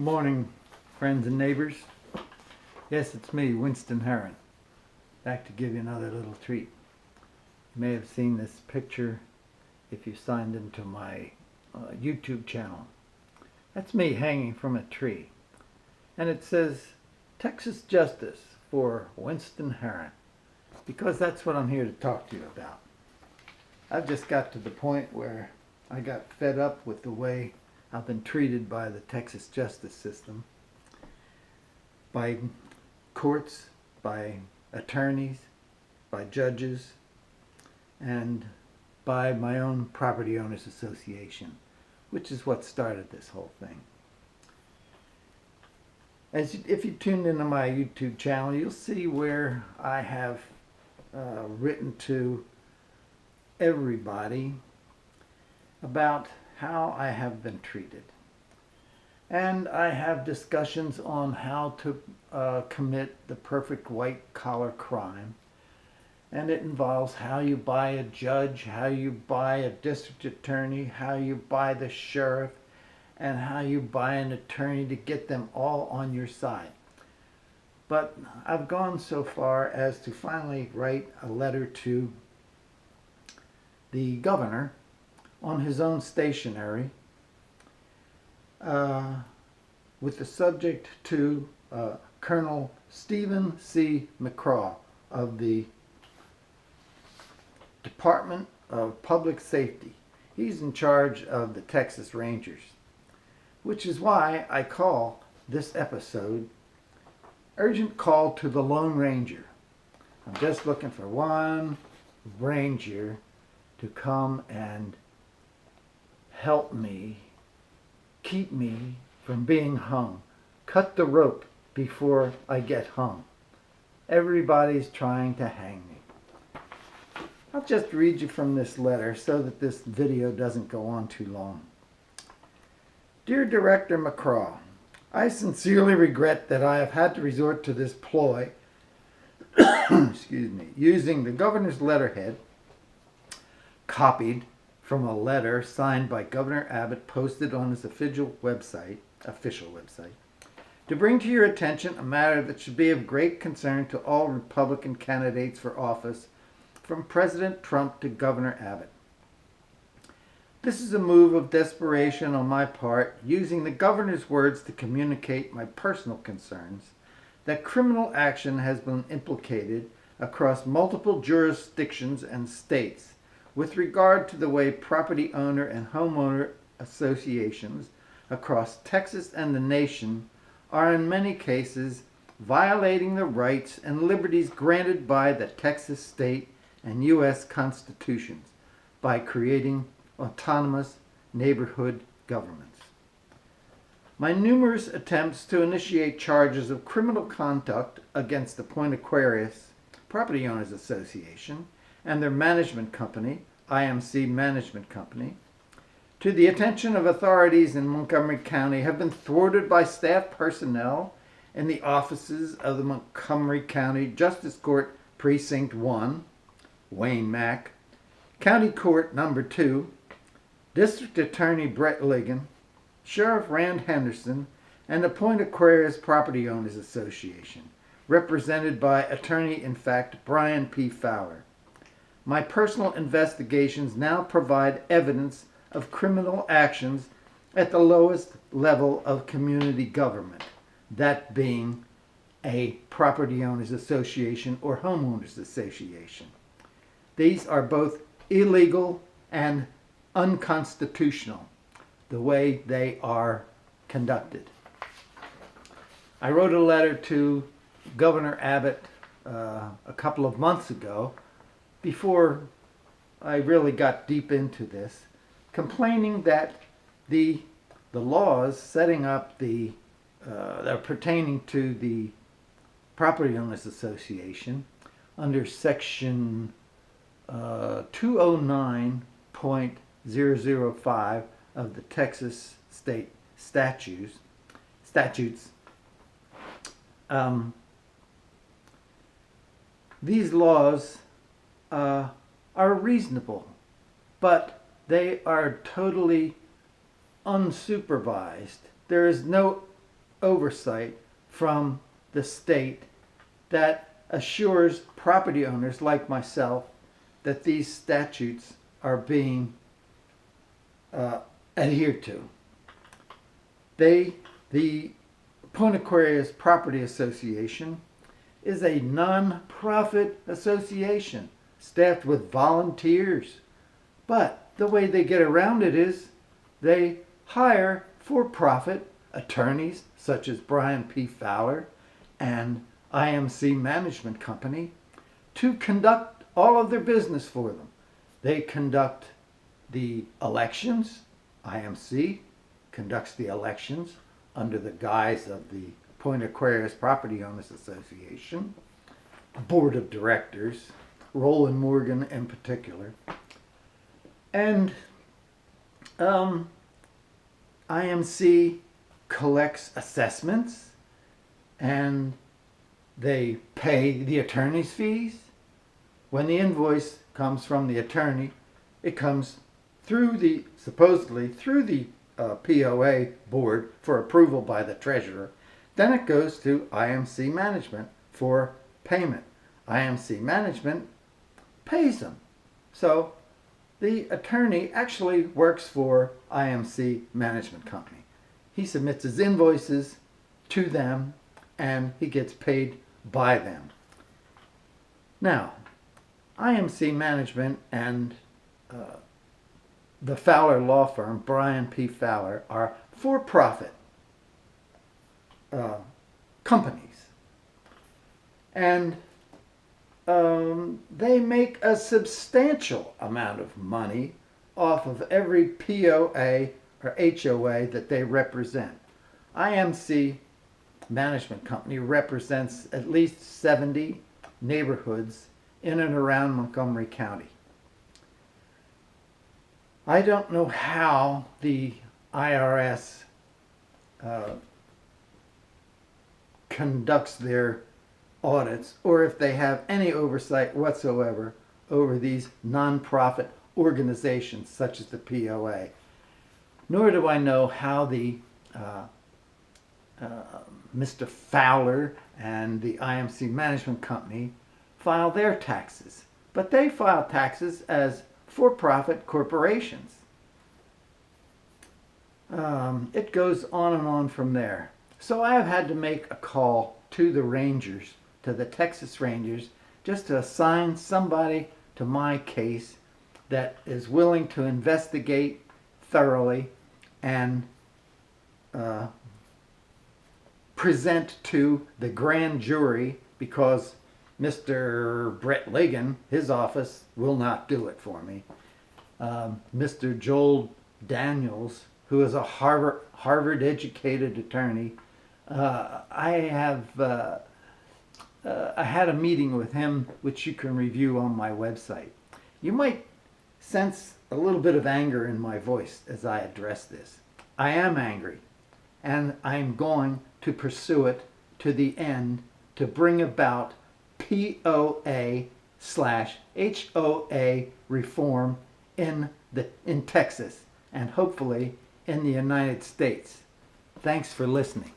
Good morning, friends and neighbors. Yes, it's me, Winston Heron, back to give you another little treat. You may have seen this picture if you signed into my YouTube channel. That's me hanging from a tree. And it says, Texas Justice for Winston Heron, because that's what I'm here to talk to you about. I've just got to the point where I got fed up with the way I've been treated by the Texas justice system, by courts, by attorneys, by judges, and by my own property owners association, which is what started this whole thing. If you tuned into my YouTube channel, you'll see where I have written to everybody about how I have been treated. And I have discussions on how to commit the perfect white-collar crime. And it involves how you buy a judge, how you buy a district attorney, how you buy the sheriff, and how you buy an attorney to get them all on your side. But I've gone so far as to finally write a letter to the governor on his own stationery with the subject to Colonel Stephen C. McCraw of the Department of Public Safety. He's in charge of the Texas Rangers, which is why I call this episode Urgent Call to the Lone Ranger. I'm just looking for one ranger to come and help me, keep me from being hung. Cut the rope before I get hung. Everybody's trying to hang me. I'll just read you from this letter so that this video doesn't go on too long. Dear Director McCraw, I sincerely regret that I have had to resort to this ploy, excuse me, using the governor's letterhead, copied from a letter signed by Governor Abbott posted on his official website, to bring to your attention a matter that should be of great concern to all Republican candidates for office, from President Trump to Governor Abbott. This is a move of desperation on my part, using the governor's words to communicate my personal concerns that criminal action has been implicated across multiple jurisdictions and states with regard to the way property owner and homeowner associations across Texas and the nation are in many cases violating the rights and liberties granted by the Texas state and U.S. constitutions by creating autonomous neighborhood governments. My numerous attempts to initiate charges of criminal conduct against the Point Aquarius Property Owners Association and their management company, IMC Management Company, to the attention of authorities in Montgomery County have been thwarted by staff personnel in the offices of the Montgomery County Justice Court Precinct 1, Wayne Mack, County Court Number 2, District Attorney Brett Ligon, Sheriff Rand Henderson, and the Point Aquarius Property Owners Association, represented by attorney-in-fact Bryan P. Fowler. My personal investigations now provide evidence of criminal actions at the lowest level of community government, that being a property owners association or homeowners association. These are both illegal and unconstitutional, the way they are conducted. I wrote a letter to Governor Abbott a couple of months ago, before I really got deep into this, complaining that the laws setting up that are pertaining to the Property Owners Association under Section 209.005 of the Texas state statutes, these laws are reasonable, but they are totally unsupervised. There is no oversight from the state that assures property owners like myself that these statutes are being adhered to. The Point Aquarius Property Association is a non-profit association staffed with volunteers. But the way they get around it is they hire for-profit attorneys such as Bryan P. Fowler and IMC Management Company to conduct all of their business for them. They conduct the elections. IMC conducts the elections under the guise of the Point Aquarius Property Owners Association, Board of Directors, Roland Morgan in particular. And IMC collects assessments and they pay the attorney's fees. When the invoice comes from the attorney, it comes through the, supposedly through the POA board for approval by the treasurer. Then it goes to IMC Management for payment. IMC Management pays them. So the attorney actually works for IMC Management Company. He submits his invoices to them and he gets paid by them. Now, IMC Management and the Fowler law firm, Bryan P. Fowler, are for-profit companies. And they make a substantial amount of money off of every POA or HOA that they represent. IMC Management Company represents at least 70 neighborhoods in and around Montgomery County. I don't know how the IRS conducts their audits or if they have any oversight whatsoever over these non-profit organizations such as the POA. Nor do I know how the Mr. Fowler and the IMC Management Company file their taxes. But they file taxes as for-profit corporations. It goes on and on from there. So I have had to make a call to the Rangers, to the Texas Rangers, just to assign somebody to my case that is willing to investigate thoroughly and present to the grand jury, because Mr. Brett Ligon, his office, will not do it for me. Mr. Joel Daniels, who is a Harvard-educated attorney, I had a meeting with him, which you can review on my website. You might sense a little bit of anger in my voice as I address this. I am angry, and I'm going to pursue it to the end to bring about POA/HOA reform in Texas and hopefully in the United States. Thanks for listening.